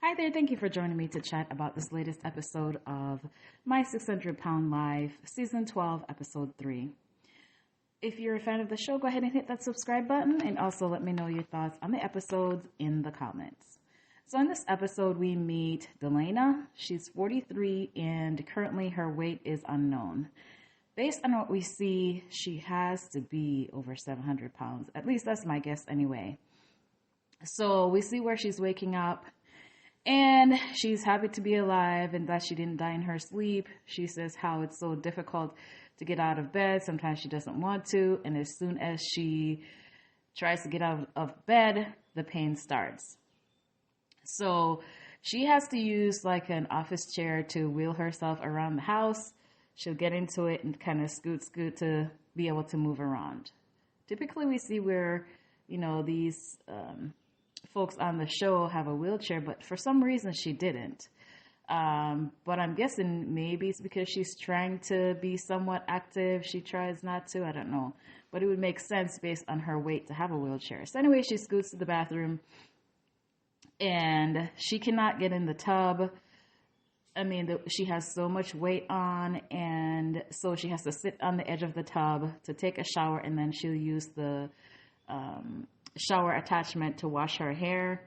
Hi there, thank you for joining me to chat about this latest episode of My 600-Pound Life, Season 12, Episode 3. If you're a fan of the show, go ahead and hit that subscribe button and also let me know your thoughts on the episodes in the comments. So in this episode, we meet Delana. She's 43 and currently her weight is unknown. Based on what we see, she has to be over 700 pounds. At least that's my guess anyway. So we see where she's waking up. And she's happy to be alive and that she didn't die in her sleep. She says how it's so difficult to get out of bed. Sometimes she doesn't want to. And as soon as she tries to get out of bed, the pain starts. So she has to use like an office chair to wheel herself around the house. She'll get into it and kind of scoot to be able to move around. Typically we see where, these folks on the show have a wheelchair, but for some reason she didn't. But I'm guessing maybe it's because she's trying to be somewhat active. She tries not to. I don't know. But it would make sense based on her weight to have a wheelchair. So anyway, she scoots to the bathroom and she cannot get in the tub. She has so much weight on, and so she has to sit on the edge of the tub to take a shower, and then she'll use the shower attachment to wash her hair.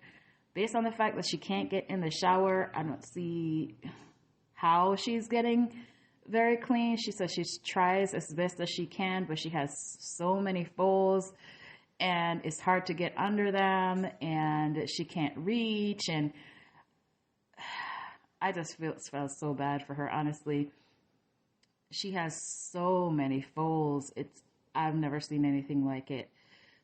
Based on the fact that she can't get in the shower, I don't see how she's getting very clean. She says she tries as best as she can, but she has so many folds and it's hard to get under them and she can't reach. And I just felt so bad for her, honestly. She has so many folds. I've never seen anything like it.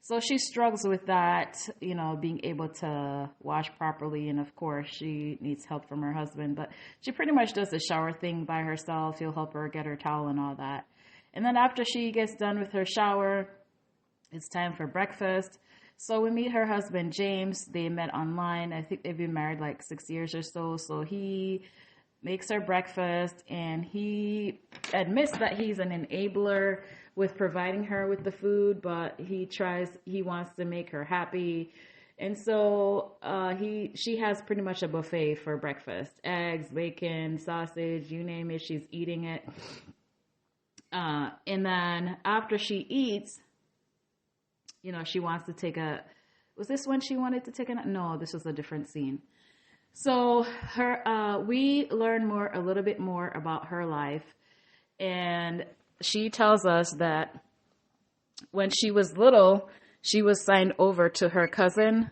So she struggles with that, being able to wash properly. And of course, she needs help from her husband. But she pretty much does the shower thing by herself. He'll help her get her towel and all that. And then after she gets done with her shower, it's time for breakfast. So we meet her husband, James. They met online. I think they've been married like 6 years or so. So he makes her breakfast and he admits that he's an enabler with providing her with the food, but he wants to make her happy. And so she has pretty much a buffet for breakfast. Eggs, bacon, sausage, you name it, she's eating it. And then after she eats, she wants to take was this when she wanted to take a nap? No, this was a different scene. So we learn a little bit more about her life, and she tells us that when she was little, she was signed over to her cousin,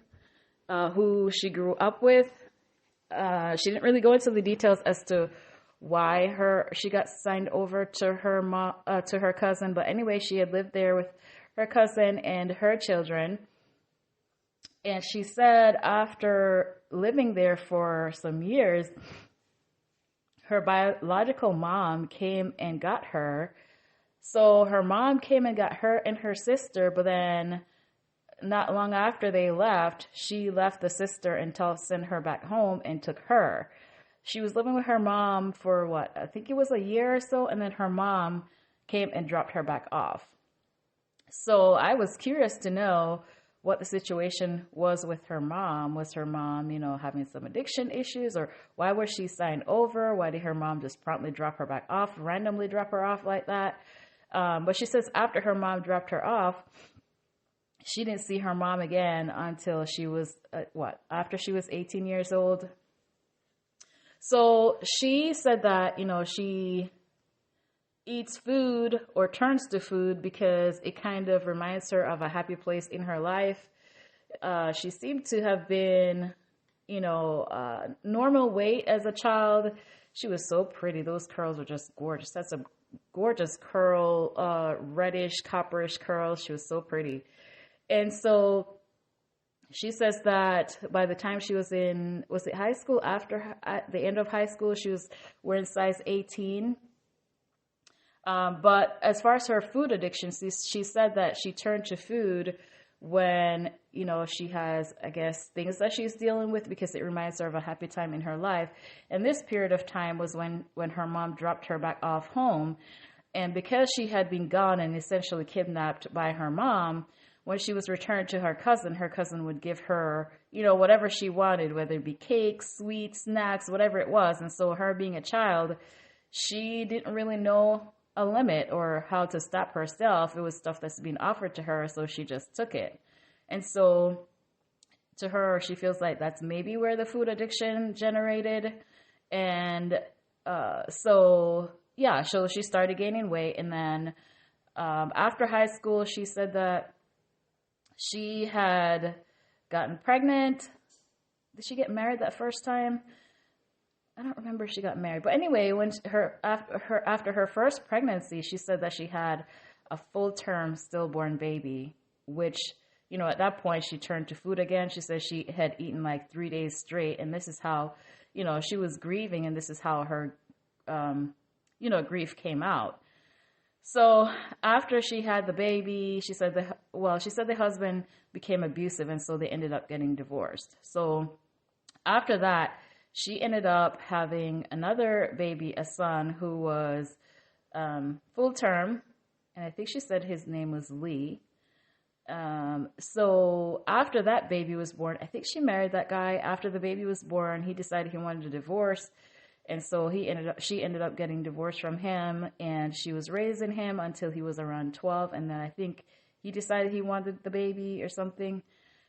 who she grew up with. She didn't really go into the details as to why she got signed over to her cousin, but anyway, she had lived there with her cousin and her children. And she said after living there for some years, her biological mom came and got her. So her mom came and got her and her sister, but then not long after they left, she left the sister and sent her back home and took her. She was living with her mom for I think it was a year or so, and then her mom came and dropped her back off. So I was curious to know what the situation was with her mom. Was her mom, having some addiction issues, or why was she signed over? Why did her mom just promptly randomly drop her off like that? But she says after her mom dropped her off, she didn't see her mom again until she was, after she was 18 years old. So she said that, she eats food or turns to food because it kind of reminds her of a happy place in her life. She seemed to have been, normal weight as a child. She was so pretty. Those curls were just gorgeous. That's a gorgeous curl, reddish, copperish curls. She was so pretty. And so she says that by the time she was was it high school? At the end of high school, she was wearing size 18. But as far as her food addiction, she said that she turned to food when, she has, I guess, things that she's dealing with because it reminds her of a happy time in her life. And this period of time was when her mom dropped her back off home. And because she had been gone and essentially kidnapped by her mom, when she was returned to her cousin would give her, you know, whatever she wanted, whether it be cakes, sweets, snacks, whatever it was. And so her being a child, she didn't really know a limit or how to stop herself. It was stuff that's being offered to her, so she just took it. And so to her, she feels like that's maybe where the food addiction generated. And so she started gaining weight. And then after high school, she said that she had gotten pregnant. Did she get married that first time? I don't remember if she got married. But anyway, after her first pregnancy, she said that she had a full-term stillborn baby, which, you know, at that point she turned to food again. She said she had eaten like 3 days straight. And this is how, you know, she was grieving, and this is how her, grief came out. So after she had the baby, she said the husband became abusive, and so they ended up getting divorced. So after that, she ended up having another baby, a son, who was full term, and I think she said his name was Lee. So after that baby was born, I think she married that guy. After the baby was born, he decided he wanted a divorce. And so she ended up getting divorced from him, and she was raising him until he was around 12. And then I think he decided he wanted the baby or something.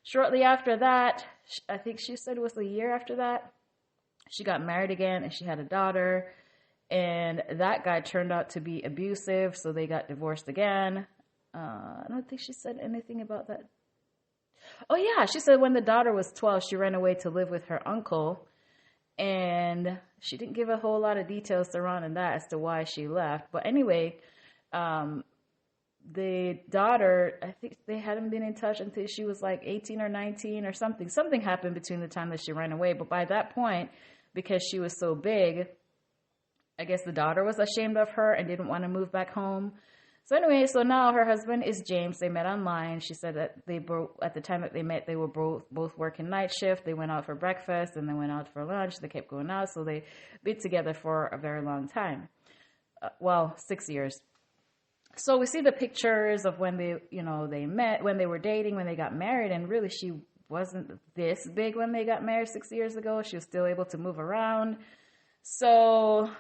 Shortly after that, I think she said it was a year after that, she got married again and she had a daughter, and that guy turned out to be abusive. So they got divorced again. I don't think she said anything about that. Oh yeah. She said when the daughter was 12, she ran away to live with her uncle. And she didn't give a whole lot of details surrounding that as to why she left. But anyway, the daughter, I think they hadn't been in touch until she was like 18 or 19 or something. Something happened between the time that she ran away. But by that point, because she was so big, I guess the daughter was ashamed of her and didn't want to move back home. So anyway, so now her husband is James. They met online. She said that at the time that they met, they were both working night shift. They went out for breakfast and they went out for lunch. They kept going out. So they been together for a very long time. 6 years. So we see the pictures of when they met, when they were dating, when they got married. And really, she wasn't this big when they got married 6 years ago. She was still able to move around. So,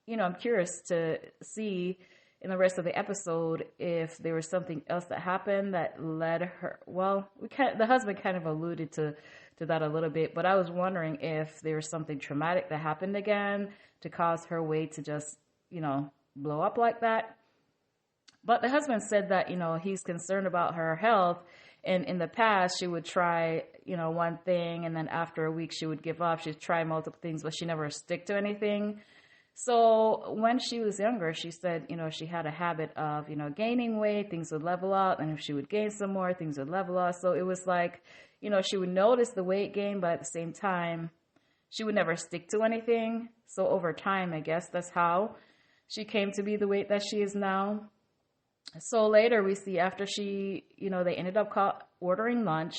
I'm curious to see in the rest of the episode if there was something else that happened that led her. Well, the husband kind of alluded to that a little bit, but I was wondering if there was something traumatic that happened again to cause her weight to just, blow up like that. But the husband said that, he's concerned about her health. And in the past, she would try, one thing, and then after a week, she would give up. She'd try multiple things, but she never stick to anything. So when she was younger, she said, she had a habit of, gaining weight, things would level out. And if she would gain some more, things would level out. So it was like, she would notice the weight gain, but at the same time, she would never stick to anything. So over time, I guess that's how she came to be the weight that she is now. So later we see after she, they ended up ordering lunch,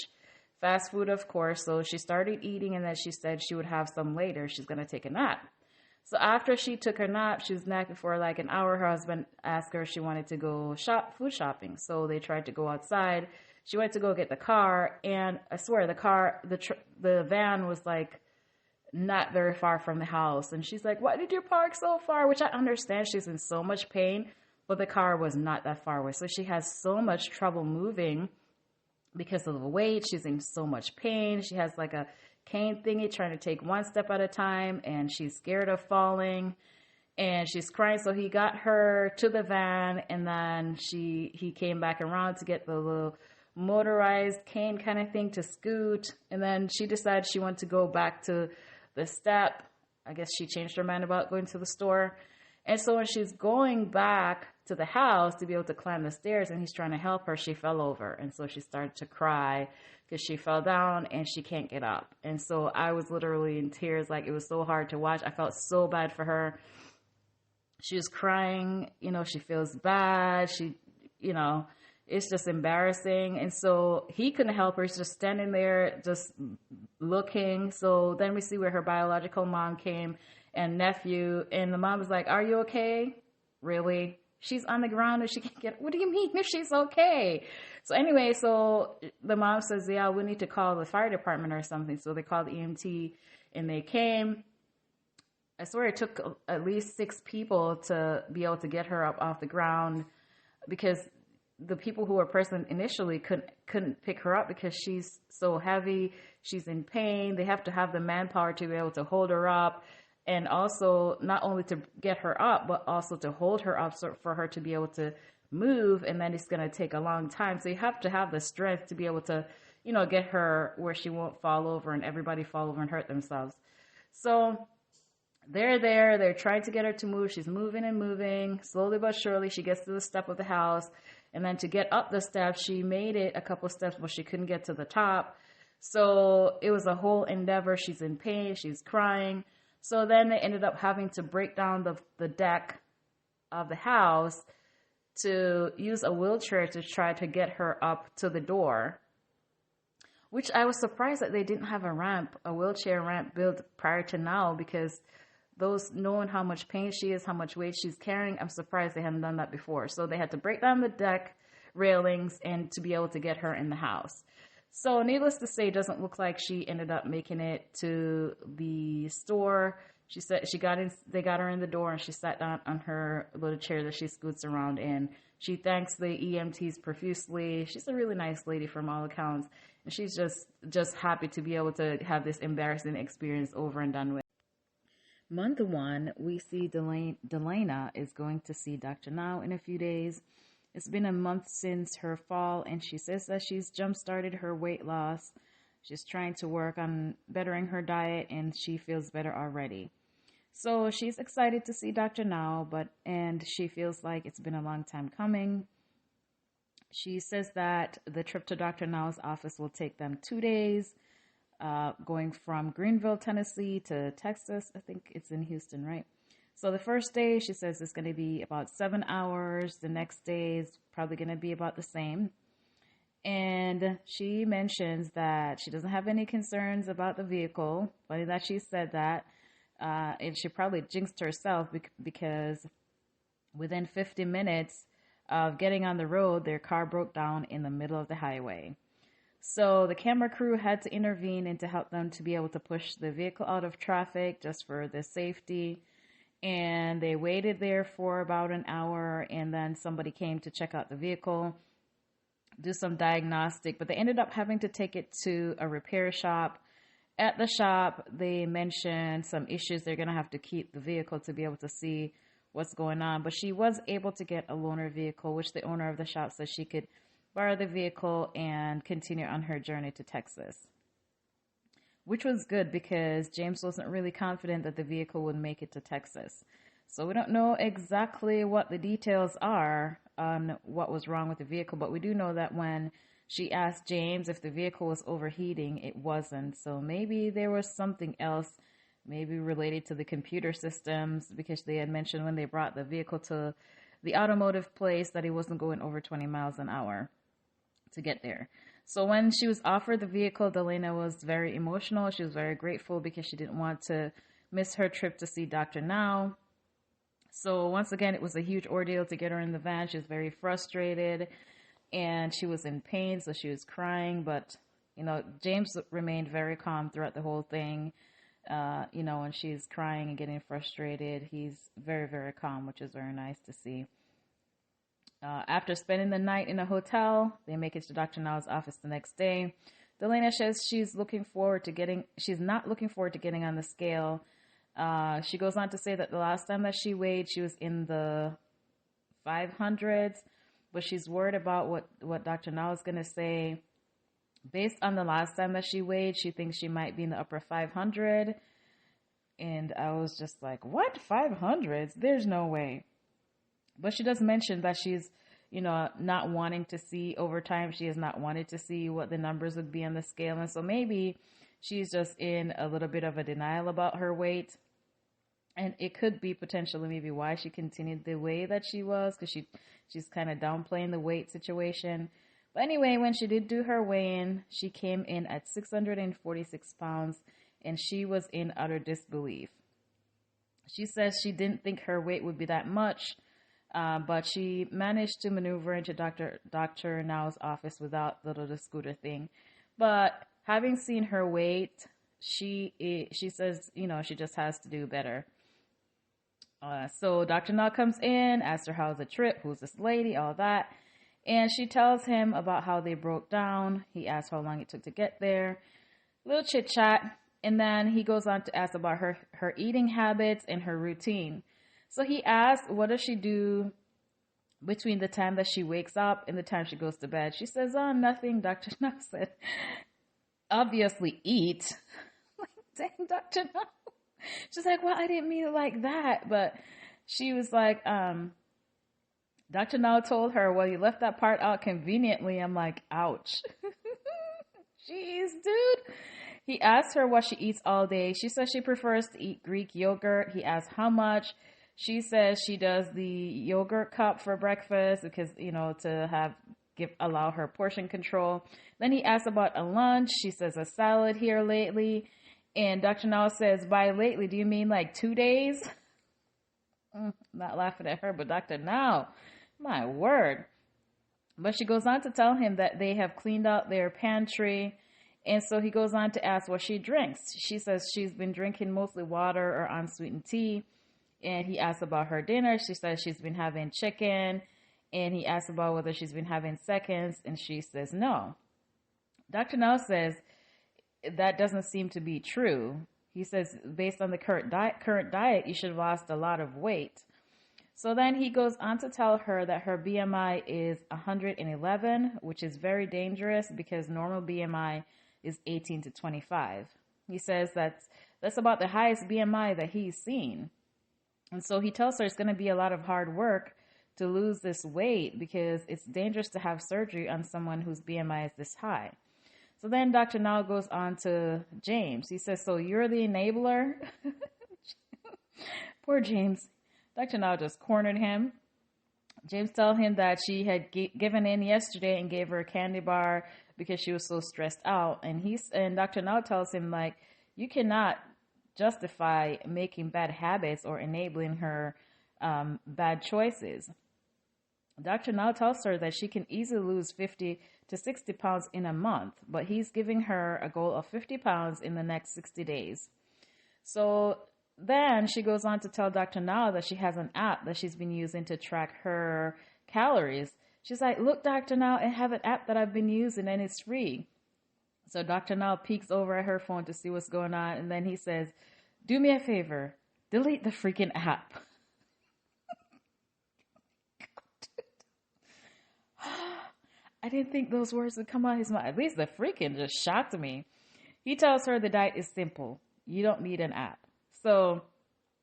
fast food, of course. So she started eating, and then she said she would have some later. She's going to take a nap. So after she took her nap, she was napping for like an hour. Her husband asked her if she wanted to go food shopping. So they tried to go outside. She went to go get the car, and I swear the van was like not very far from the house. And she's like, "Why did you park so far?" Which I understand. She's in so much pain, but the car was not that far away. So she has so much trouble moving because of the weight. She's in so much pain. She has like a cane thingy, trying to take one step at a time, and she's scared of falling, and she's crying. So he got her to the van, and then he came back around to get the little motorized cane kind of thing to scoot, and then she decided she wanted to go back to the step. I guess she changed her mind about going to the store. And so when she's going back to the house to be able to climb the stairs, and he's trying to help her, she fell over. And so she started to cry because she fell down and she can't get up. And so I was literally in tears. Like, it was so hard to watch. I felt so bad for her. She was crying, she feels bad. It's just embarrassing. And so he couldn't help her. He's just standing there, just looking. So then we see where her biological mom came and nephew, and the mom was like, "Are you okay?" Really? she's on the ground and she can't get, what do you mean if she's okay? So anyway, so the mom says, yeah, we need to call the fire department or something. So they called the EMT and they came. I swear it took at least 6 people to be able to get her up off the ground, because the people who were present initially couldn't pick her up because she's so heavy. She's in pain. They have to have the manpower to be able to hold her up, and also not only to get her up, but also to hold her up so for her to be able to move. And then it's going to take a long time. So you have to have the strength to be able to, get her where she won't fall over and everybody fall over and hurt themselves. So they're there. They're trying to get her to move. She's moving and moving. Slowly but surely, she gets to the step of the house. And then to get up the steps, she made it a couple steps, but she couldn't get to the top. So it was a whole endeavor. She's in pain. She's crying. So then they ended up having to break down the deck of the house to use a wheelchair to try to get her up to the door, which I was surprised that they didn't have a wheelchair ramp built prior to now, because knowing how much pain she is, how much weight she's carrying, I'm surprised they hadn't done that before. So they had to break down the deck railings and to be able to get her in the house. So needless to say, it doesn't look like she ended up making it to the store. She said they got her in the door and she sat down on her little chair that she scoots around in. She thanks the EMTs profusely. She's a really nice lady from all accounts. And she's just happy to be able to have this embarrassing experience over and done with. Month 1, we see Delana is going to see Dr. Now in a few days. It's been a month since her fall, and she says that she's jump-started her weight loss. She's trying to work on bettering her diet, and she feels better already. So she's excited to see Dr. Now, and she feels like it's been a long time coming. She says that the trip to Dr. Now's office will take them 2 days. Going from Greenville, Tennessee to Texas. I think it's in Houston, right? So the first day, she says it's going to be about 7 hours. The next day is probably going to be about the same. And she mentions that she doesn't have any concerns about the vehicle. Funny that she said that. And she probably jinxed herself because within 50 minutes of getting on the road, their car broke down in the middle of the highway. So the camera crew had to intervene and to help them to be able to push the vehicle out of traffic just for the safety. And they waited there for about an hour, and then somebody came to check out the vehicle, do some diagnostic, but they ended up having to take it to a repair shop. At the shop, they mentioned some issues. They're going to have to keep the vehicle to be able to see what's going on. But she was able to get a loaner vehicle, which the owner of the shop said she could borrow the vehicle and continue on her journey to Texas, which was good because James wasn't really confident that the vehicle would make it to Texas. So we don't know exactly what the details are on what was wrong with the vehicle, but we do know that when she asked James if the vehicle was overheating, it wasn't. So maybe there was something else, maybe related to the computer systems, because they had mentioned when they brought the vehicle to the automotive place that it wasn't going over 20 miles an hour to get there. So when she was offered the vehicle, Delana was very emotional. She was very grateful because she didn't want to miss her trip to see Dr. Now. So once again, it was a huge ordeal to get her in the van. She was very frustrated and she was in pain, so she was crying. But, James remained very calm throughout the whole thing. When she's crying and getting frustrated, he's very, very calm, which is very nice to see. After spending the night in a hotel, they make it to Dr. Now's office the next day. Delana says she's not looking forward to getting on the scale. She goes on to say that the last time that she weighed, she was in the 500s, but she's worried about what Dr. Now is going to say. Based on the last time that she weighed, she thinks she might be in the upper 500. And I was just like, what? 500s? There's no way. But she does mention that she's, not wanting to see over time. She has not wanted to see what the numbers would be on the scale. And so maybe she's just in a little bit of a denial about her weight. And it could be potentially maybe why she continued the way that she was, because she's kind of downplaying the weight situation. But anyway, when she did do her weigh-in, she came in at 646 pounds, and she was in utter disbelief. She says she didn't think her weight would be that much. But she managed to maneuver into Dr. Now's office without the scooter thing. But having seen her weight, she says, she just has to do better. So Dr. Now comes in, asks her how's the trip, who's this lady, all that. And she tells him about how they broke down. He asks how long it took to get there. Little chit chat. And then he goes on to ask about her eating habits and her routine. So he asks, what does she do between the time that she wakes up and the time she goes to bed? She says, oh, nothing. Dr. Now said, obviously eat. Like, dang, Dr. Now. She's like, well, I didn't mean it like that. But she was like, Dr. Now told her, well, you left that part out conveniently. I'm like, ouch. Jeez, dude. He asks her what she eats all day. She says she prefers to eat Greek yogurt. He asks how much. She says she does the yogurt cup for breakfast because, to allow her portion control. Then he asks about a lunch. She says a salad here lately. And Dr. Now says, by lately, do you mean like 2 days? Not laughing at her, but Dr. Now, my word. But she goes on to tell him that they have cleaned out their pantry. And so he goes on to ask what she drinks. She says she's been drinking mostly water or unsweetened tea. And he asks about her dinner. She says she's been having chicken. And he asks about whether she's been having seconds. And she says no. Dr. Now says that doesn't seem to be true. He says based on the current diet, you should have lost a lot of weight. So then he goes on to tell her that her BMI is 111, which is very dangerous because normal BMI is 18 to 25. He says that's about the highest BMI that he's seen. And so he tells her it's going to be a lot of hard work to lose this weight because it's dangerous to have surgery on someone whose BMI is this high. So then Dr. Now goes on to James. He says, so you're the enabler? Poor James. Dr. Now just cornered him. James tells him that she had given in yesterday and gave her a candy bar because she was so stressed out. And Dr. Now tells him, like, you cannot justify making bad habits or enabling her bad choices. Dr. Now tells her that she can easily lose 50 to 60 pounds in a month, but he's giving her a goal of 50 pounds in the next 60 days. So then she goes on to tell Dr. Now that she has an app that she's been using to track her calories. She's like, look, Dr. Now, I have an app that I've been using and it's free. So Dr. Now peeks over at her phone to see what's going on. And then he says, do me a favor, delete the freaking app. I didn't think those words would come out of his mouth. At least the freaking just shocked me. He tells her the diet is simple. You don't need an app. So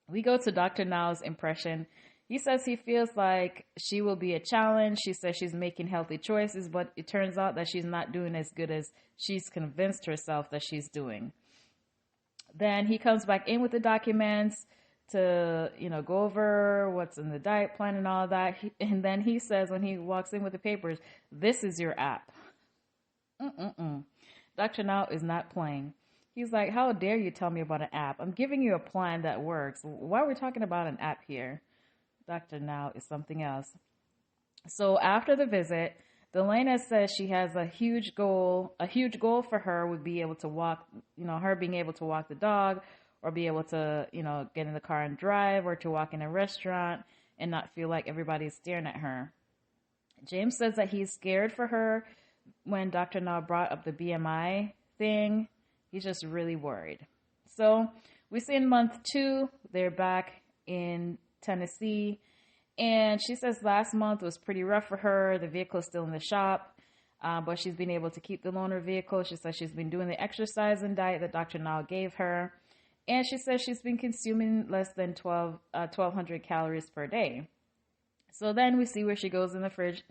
we go to Dr. Now's impression. He says he feels like she will be a challenge. She says she's making healthy choices, but it turns out that she's not doing as good as she's convinced herself that she's doing. Then he comes back in with the documents to, go over what's in the diet plan and all that. And then he says when he walks in with the papers, this is your app. Dr. Now is not playing. He's like, how dare you tell me about an app? I'm giving you a plan that works. Why are we talking about an app here? Dr. Now is something else. So after the visit, Delana says she has a huge goal. A huge goal for her would be able to walk, her being able to walk the dog or be able to, get in the car and drive or to walk in a restaurant and not feel like everybody's staring at her. James says that he's scared for her when Dr. Now brought up the BMI thing. He's just really worried. So we see in month 2, they're back in Tennessee. And she says last month was pretty rough for her. The vehicle is still in the shop, but she's been able to keep the loaner vehicle. She says she's been doing the exercise and diet that Dr. Now gave her. And she says she's been consuming less than 1,200 calories per day. So then we see where she goes in the fridge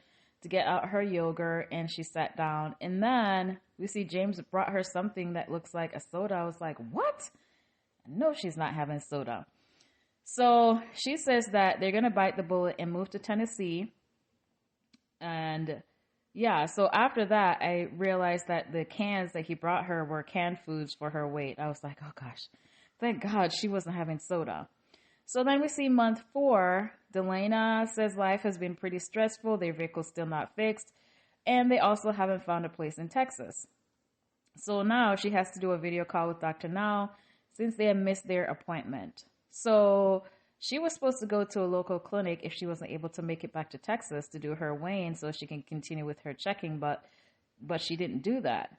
to get out her yogurt, and she sat down. And then we see James brought her something that looks like a soda. I was like, what? No, she's not having soda. So she says that they're going to bite the bullet and move to Tennessee. And yeah, so after that, I realized that the cans that he brought her were canned foods for her weight. I was like, oh gosh, thank God she wasn't having soda. So then we see month 4. Delana says life has been pretty stressful. Their vehicle's still not fixed. And they also haven't found a place in Texas. So now she has to do a video call with Dr. Now since they have missed their appointment. So she was supposed to go to a local clinic if she wasn't able to make it back to Texas to do her weighing so she can continue with her checking, but she didn't do that.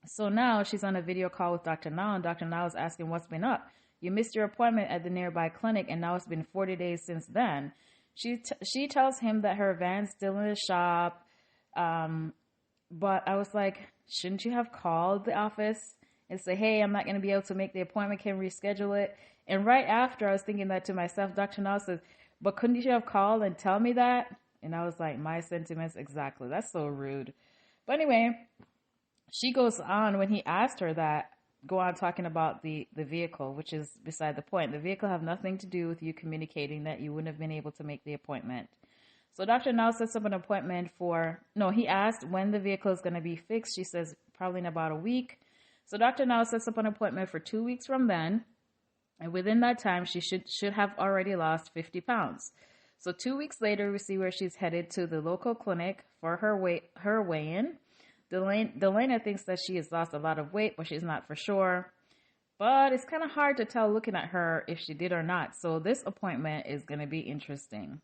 So now she's on a video call with Dr. Now, and Dr. Now is asking what's been up. You missed your appointment at the nearby clinic, and now it's been 40 days since then. She tells him that her van's still in the shop, but I was like, shouldn't you have called the office and say, hey, I'm not going to be able to make the appointment, can we reschedule it? And right after I was thinking that to myself, Dr. Now says, but couldn't you have called and tell me that? And I was like, my sentiments exactly. That's so rude. But anyway, she goes on when he asked her that, go on talking about the vehicle, which is beside the point. The vehicle have nothing to do with you communicating that you wouldn't have been able to make the appointment. So Dr. Now sets up an appointment he asked when the vehicle is going to be fixed. She says probably in about a week. So Dr. Now sets up an appointment for 2 weeks from then. And within that time, she should have already lost 50 pounds. So 2 weeks later, we see where she's headed to the local clinic for her weigh-in. Delana thinks that she has lost a lot of weight, but she's not for sure. But it's kind of hard to tell looking at her if she did or not. So this appointment is going to be interesting.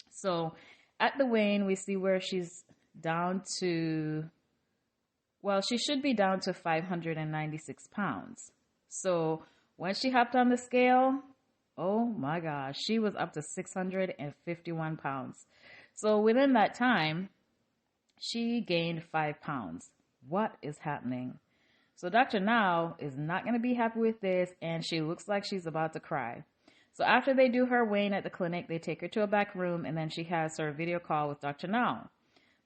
So at the weigh-in, we see where she's down to, she should be down to 596 pounds. So when she hopped on the scale, oh my gosh, she was up to 651 pounds. So within that time, she gained 5 pounds. What is happening? So Dr. Now is not going to be happy with this, and she looks like she's about to cry. So after they do her weighing at the clinic, they take her to a back room, and then she has her video call with Dr. Now.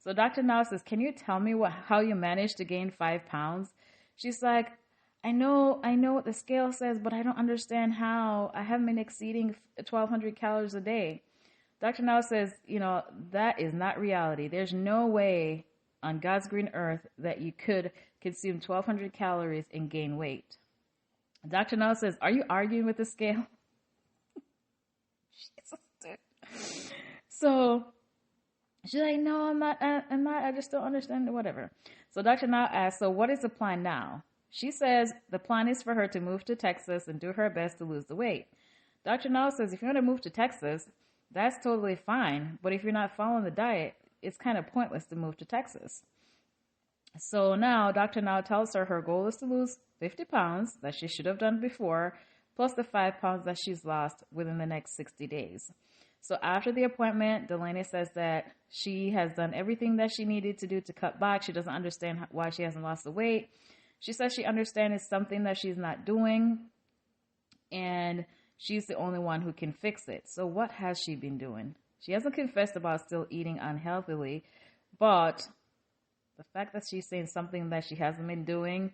So Dr. Now says, can you tell me how you managed to gain 5 pounds? She's like, I know what the scale says, but I don't understand how. I haven't been exceeding 1,200 calories a day. Dr. Now says, that is not reality. There's no way on God's green earth that you could consume 1,200 calories and gain weight. Dr. Now says, are you arguing with the scale? So she's like, no, I'm not, I just don't understand, whatever. So Dr. Now asks, so what is the plan now? She says the plan is for her to move to Texas and do her best to lose the weight. Dr. Now says, if you want to move to Texas, that's totally fine. But if you're not following the diet, it's kind of pointless to move to Texas. So now Dr. Now tells her goal is to lose 50 pounds that she should have done before, plus the 5 pounds that she's lost within the next 60 days. So after the appointment, Delana says that she has done everything that she needed to do to cut back. She doesn't understand why she hasn't lost the weight. She says she understands it's something that she's not doing, and she's the only one who can fix it. So what has she been doing? She hasn't confessed about still eating unhealthily, but the fact that she's saying something that she hasn't been doing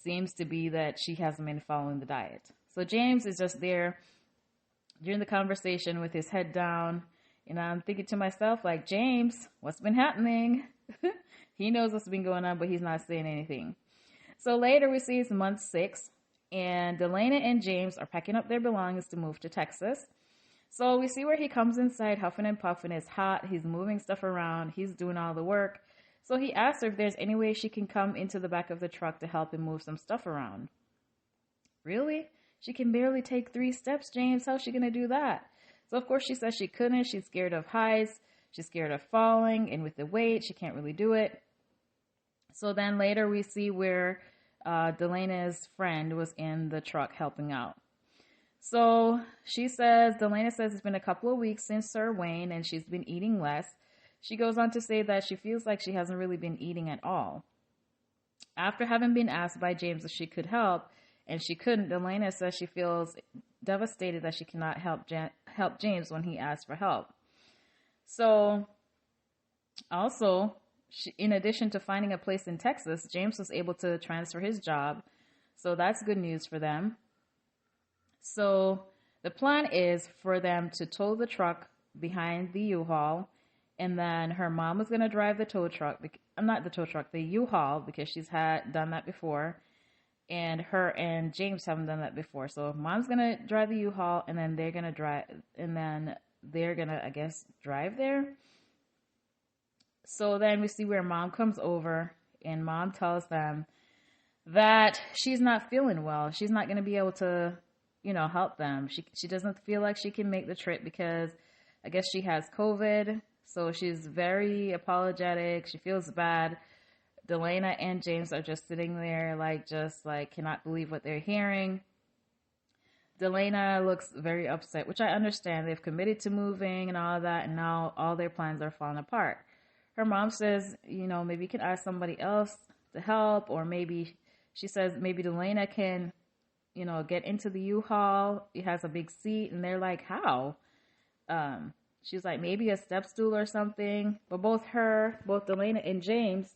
seems to be that she hasn't been following the diet. So James is just there during the conversation with his head down, and I'm thinking to myself, like, James, what's been happening? He knows what's been going on, but he's not saying anything. So later we see it's month 6, and Delana and James are packing up their belongings to move to Texas. So we see where he comes inside, huffing and puffing. It's hot. He's moving stuff around. He's doing all the work. So he asks her if there's any way she can come into the back of the truck to help him move some stuff around. Really? She can barely take 3 steps, James. How's she going to do that? So, of course, she says she couldn't. She's scared of heights. She's scared of falling. And with the weight, she can't really do it. So then later we see where Delana's friend was in the truck helping out. So Delana says it's been a couple of weeks since Sir Wayne, and she's been eating less. She goes on to say that she feels like she hasn't really been eating at all. After having been asked by James if she could help, and she couldn't, Delana says she feels devastated that she cannot help James when he asks for help. So, also, in addition to finding a place in Texas, James was able to transfer his job. So that's good news for them. So the plan is for them to tow the truck behind the U-Haul, and then her mom was going to drive the U-Haul, because she's done that before. and her and James haven't done that before. So mom's gonna drive the U-Haul, and then they're gonna, I guess, drive there. So then we see where mom comes over, and mom tells them that she's not feeling well. She's not gonna be able to, help them. She doesn't feel like she can make the trip because I guess she has COVID. So she's very apologetic. She feels bad. Delana and James are just sitting there, cannot believe what they're hearing. Delana looks very upset, which I understand. They've committed to moving and all that, and now all their plans are falling apart. Her mom says, maybe you can ask somebody else to help, or maybe she says maybe Delana can, get into the U-Haul. It has a big seat, and they're like, how? She's like, maybe a step stool or something. But both Delana and James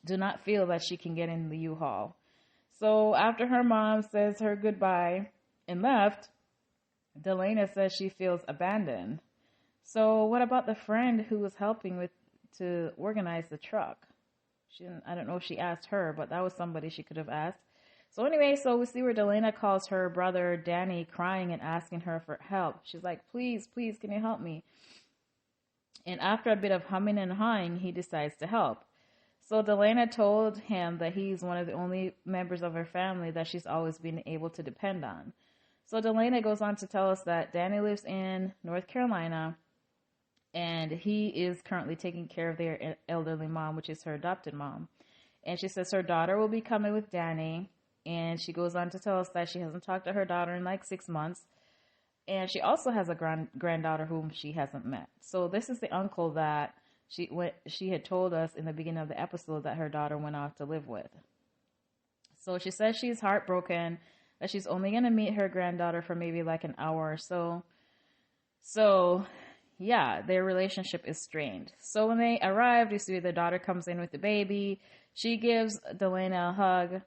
do not feel that she can get in the U-Haul. So after her mom says her goodbye and left, Delana says she feels abandoned. So what about the friend who was helping to organize the truck? I don't know if she asked her, but that was somebody she could have asked. So anyway, so we see where Delana calls her brother Danny, crying and asking her for help. She's like, please, can you help me? And after a bit of humming and hawing, he decides to help. So Delana told him that he's one of the only members of her family that she's always been able to depend on. So Delana goes on to tell us that Danny lives in North Carolina, and he is currently taking care of their elderly mom, which is her adopted mom. And she says her daughter will be coming with Danny, and she goes on to tell us that she hasn't talked to her daughter in like 6 months, and she also has a granddaughter whom she hasn't met. So this is the uncle that she had told us in the beginning of the episode that her daughter went off to live with. So she says she's heartbroken, that she's only going to meet her granddaughter for maybe like an hour or so. So, yeah, their relationship is strained. So when they arrived, you see the daughter comes in with the baby. She gives Delana a hug,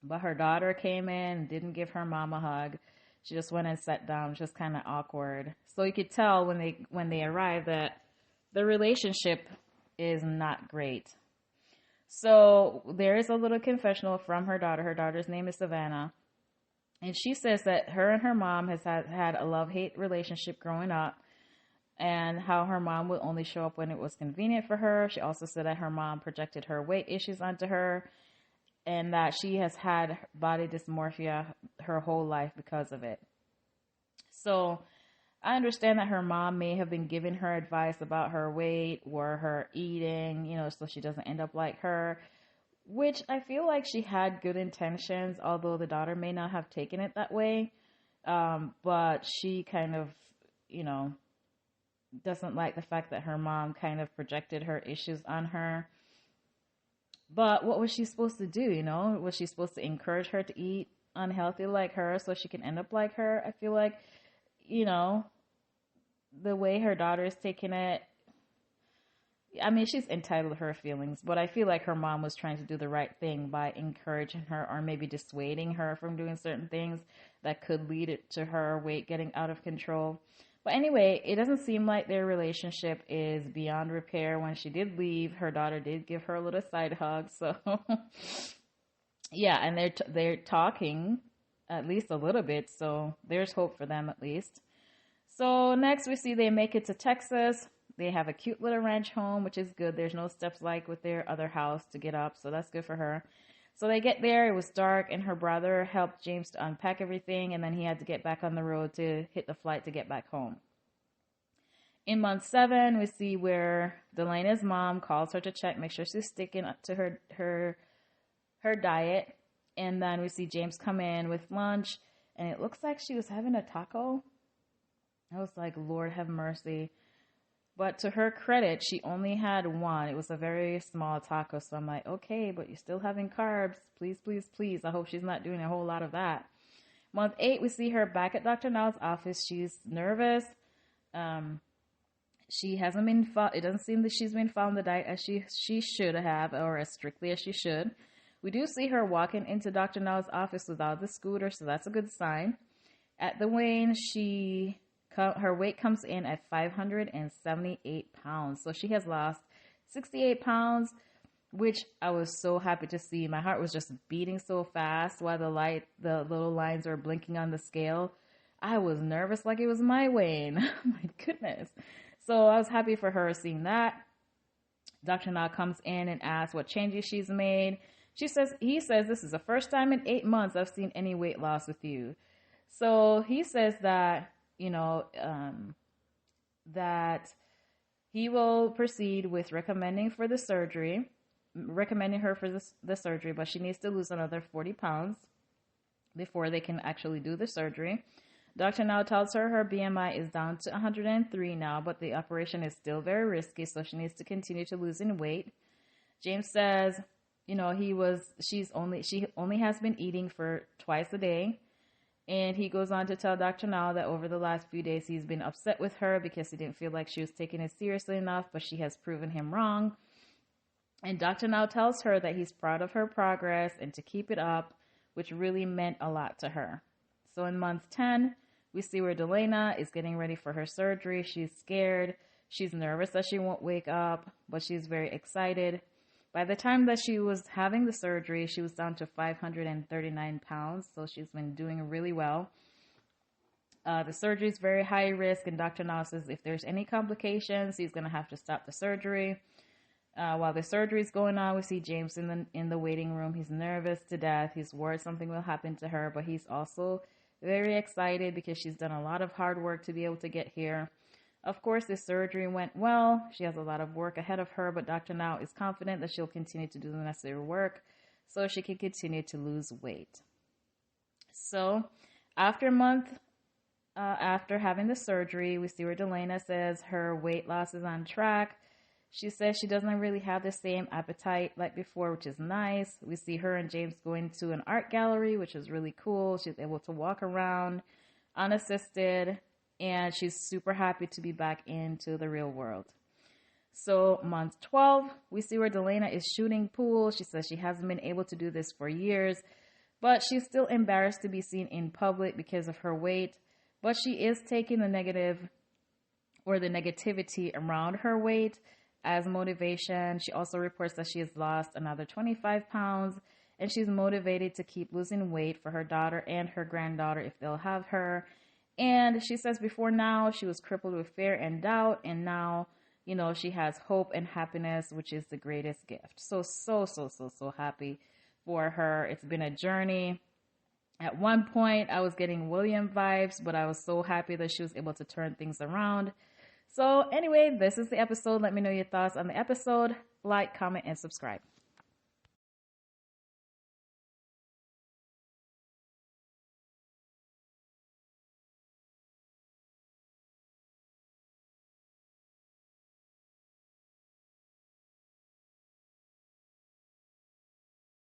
but her daughter came in and didn't give her mom a hug. She just went and sat down, just kind of awkward. So you could tell when they arrived that the relationship is not great. So there is a little confessional from her daughter. Her daughter's name is Savannah. And she says that her and her mom has had a love-hate relationship growing up, and how her mom would only show up when it was convenient for her. She also said that her mom projected her weight issues onto her, and that she has had body dysmorphia her whole life because of it. So I understand that her mom may have been giving her advice about her weight or her eating, so she doesn't end up like her, which I feel like she had good intentions, although the daughter may not have taken it that way. But she kind of, doesn't like the fact that her mom kind of projected her issues on her. But what was she supposed to do, Was she supposed to encourage her to eat unhealthy like her so she can end up like her? I feel like, the way her daughter is taking it, I mean, she's entitled to her feelings, but I feel like her mom was trying to do the right thing by encouraging her or maybe dissuading her from doing certain things that could lead it to her weight getting out of control. But anyway, it doesn't seem like their relationship is beyond repair. When she did leave, her daughter did give her a little side hug. So, yeah, and they're talking at least a little bit. So there's hope for them at least. So next we see they make it to Texas. They have a cute little ranch home, which is good. There's no steps like with their other house to get up, so that's good for her. So they get there. It was dark, and her brother helped James to unpack everything, and then he had to get back on the road to hit the flight to get back home. In month 7, we see where Delana's mom calls her to check, make sure she's sticking up to her diet. And then we see James come in with lunch, and it looks like she was having a taco. I was like, Lord have mercy. But to her credit, she only had one. It was a very small taco. So I'm like, okay, but you're still having carbs. Please, please, please. I hope she's not doing a whole lot of that. Month 8, we see her back at Dr. Now's office. She's nervous. She hasn't been it doesn't seem that she's been following the diet as she should have, or as strictly as she should. We do see her walking into Dr. Now's office without the scooter, so that's a good sign. At the weigh-in, her weight comes in at 578 pounds. So she has lost 68 pounds. which I was so happy to see. My heart was just beating so fast while the little lines were blinking on the scale. I was nervous like it was my weighing. My goodness. So I was happy for her seeing that. Dr. Na comes in and asks what changes she's made. He says, this is the first time in 8 months I've seen any weight loss with you. So he says that, that he will proceed with recommending her for the surgery, but she needs to lose another 40 pounds before they can actually do the surgery. Dr. Now tells her BMI is down to 103 now, but the operation is still very risky, so she needs to continue to lose in weight. James says, she only has been eating for twice a day. And he goes on to tell Dr. Now that over the last few days, he's been upset with her because he didn't feel like she was taking it seriously enough, but she has proven him wrong. And Dr. Now tells her that he's proud of her progress and to keep it up, which really meant a lot to her. So in month 10, we see where Delana is getting ready for her surgery. She's scared. She's nervous that she won't wake up, but she's very excited. By the time that she was having the surgery, she was down to 539 pounds, so she's been doing really well. The surgery is very high risk, and Dr. Now says if there's any complications, he's going to have to stop the surgery. While the surgery is going on, we see James in the waiting room. He's nervous to death. He's worried something will happen to her, but he's also very excited because she's done a lot of hard work to be able to get here. Of course, this surgery went well. She has a lot of work ahead of her, but Dr. Now is confident that she'll continue to do the necessary work so she can continue to lose weight. So after a month after having the surgery, we see where Delana says her weight loss is on track. She says she doesn't really have the same appetite like before, which is nice. We see her and James going to an art gallery, which is really cool. She's able to walk around unassisted, and she's super happy to be back into the real world. So month 12, we see where Delana is shooting pool. She says she hasn't been able to do this for years, but she's still embarrassed to be seen in public because of her weight. But she is taking the negativity around her weight as motivation. She also reports that she has lost another 25 pounds, and she's motivated to keep losing weight for her daughter and her granddaughter if they'll have her. And she says before now, she was crippled with fear and doubt, and now, she has hope and happiness, which is the greatest gift. So happy for her. It's been a journey. At one point, I was getting William vibes, but I was so happy that she was able to turn things around. So anyway, this is the episode. Let me know your thoughts on the episode. Like, comment, and subscribe.